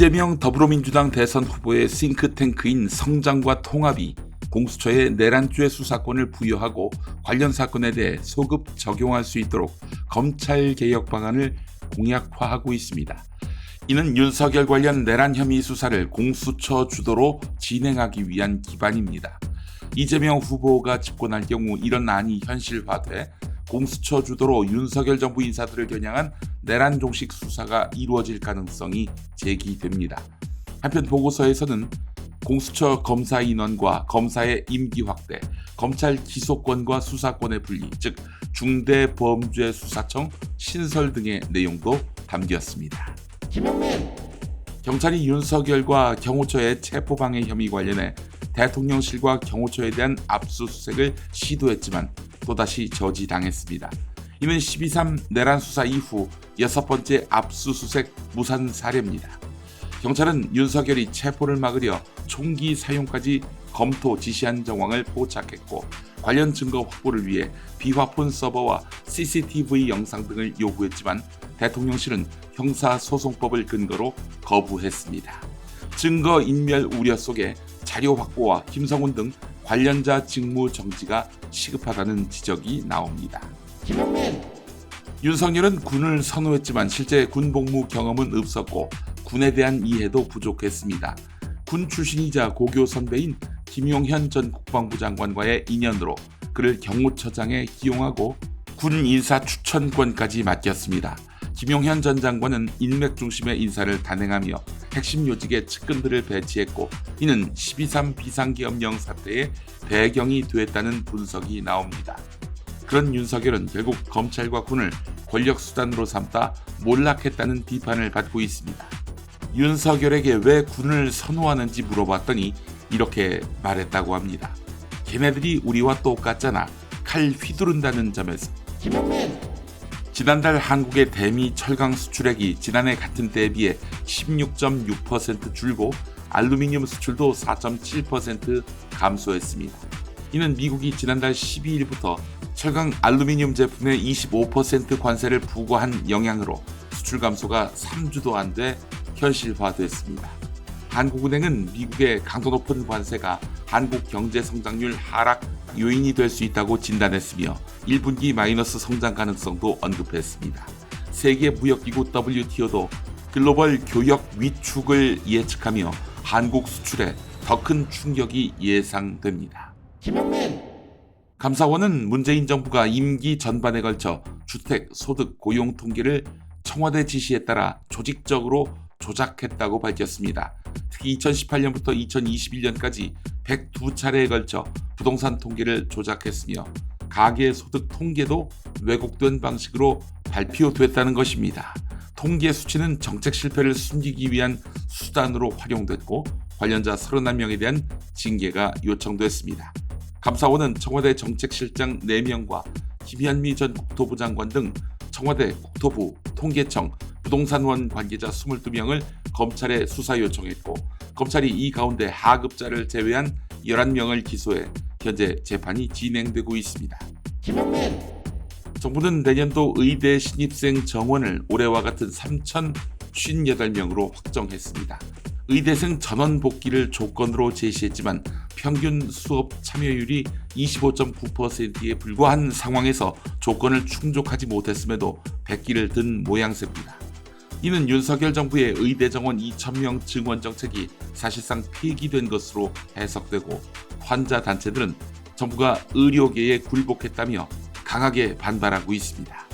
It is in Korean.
이재명 더불어민주당 대선 후보의 싱크탱크인 성장과 통합이 공수처에 내란죄 수사권을 부여하고 관련 사건에 대해 소급 적용할 수 있도록 검찰 개혁 방안을 공약화하고 있습니다. 이는 윤석열 관련 내란 혐의 수사를 공수처 주도로 진행하기 위한 기반입니다. 이재명 후보가 집권할 경우 이런 안이 현실화돼 공수처 주도로 윤석열 정부 인사들을 겨냥한 내란 종식 수사가 이루어질 가능성이 제기됩니다. 한편 보고서에서는 공수처 검사 인원과 검사의 임기 확대, 검찰 기소권과 수사권의 분리, 즉 중대범죄수사청 신설 등의 내용도 담겼습니다. 경찰이 윤석열과 경호처의 체포방해 혐의 관련해 대통령실과 경호처에 대한 압수수색을 시도했지만 또다시 저지당했습니다. 이는 12.3 내란 수사 이후 6번째 압수수색 무산 사례입니다. 경찰은 윤석열이 체포를 막으려 총기 사용까지 검토 지시한 정황을 포착했고 관련 증거 확보를 위해 비화폰 서버와 CCTV 영상 등을 요구했지만 대통령실은 형사소송법을 근거로 거부했습니다. 증거 인멸 우려 속에 자료 확보와 김성훈 등 관련자 직무 정지가 시급하다는 지적이 나옵니다. 윤석열은 군을 선호했지만 실제 군 복무 경험은 없었고 군에 대한 이해도 부족했습니다. 군 출신이자 고교 선배인 김용현 전 국방부 장관과의 인연으로 그를 경호처장에 기용하고 군 인사 추천권까지 맡겼습니다. 김용현 전 장관은 인맥 중심의 인사를 단행하며 핵심 요직의 측근들을 배치했고 이는 12.3 비상계엄령 사태의 배경이 됐다는 분석이 나옵니다. 그런 윤석열은 결국 검찰과 군을 권력수단으로 삼다 몰락했다는 비판을 받고 있습니다. 윤석열에게 왜 군을 선호하는지 물어봤더니 이렇게 말했다고 합니다. 걔네들이 우리와 똑같잖아. 칼 휘두른다는 점에서. 지난달 한국의 대미 철강 수출액이 지난해 같은 때에 비해 16.6% 줄고 알루미늄 수출도 4.7% 감소했습니다. 이는 미국이 지난달 12일부터 철강 알루미늄 제품에 25% 관세를 부과한 영향으로 수출 감소가 3주도 안 돼 현실화됐습니다. 한국은행은 미국의 강도 높은 관세가 한국 경제 성장률 하락 요인이 될 수 있다고 진단했으며 1분기 마이너스 성장 가능성도 언급했습니다. 세계무역기구 WTO도 글로벌 교역 위축을 예측하며 한국 수출에 더 큰 충격이 예상됩니다. 감사원은 문재인 정부가 임기 전반에 걸쳐 주택, 소득, 고용 통계를 청와대 지시에 따라 조직적으로 조작했다고 밝혔습니다. 특히 2018년부터 2021년까지 102차례에 걸쳐 부동산 통계를 조작했으며 가계소득 통계도 왜곡된 방식으로 발표됐다는 것입니다. 통계 수치는 정책 실패를 숨기기 위한 수단으로 활용됐고 관련자 31명에 대한 징계가 요청됐습니다. 감사원은 청와대 정책실장 4명과 김현미 전 국토부 장관 등 청와대, 국토부, 통계청, 부동산원 관계자 22명을 검찰에 수사 요청했고 검찰이 이 가운데 하급자를 제외한 11명을 기소해 현재 재판이 진행되고 있습니다. 정부는 내년도 의대 신입생 정원을 올해와 같은 3,058명으로 확정했습니다. 의대생 전원 복귀를 조건으로 제시했지만 평균 수업 참여율이 25.9%에 불과한 상황에서 조건을 충족하지 못했음에도 백기를 든 모양새입니다. 이는 윤석열 정부의 의대 정원 2,000명 증원 정책이 사실상 폐기된 것으로 해석되고 환자 단체들은 정부가 의료계에 굴복했다며 강하게 반발하고 있습니다.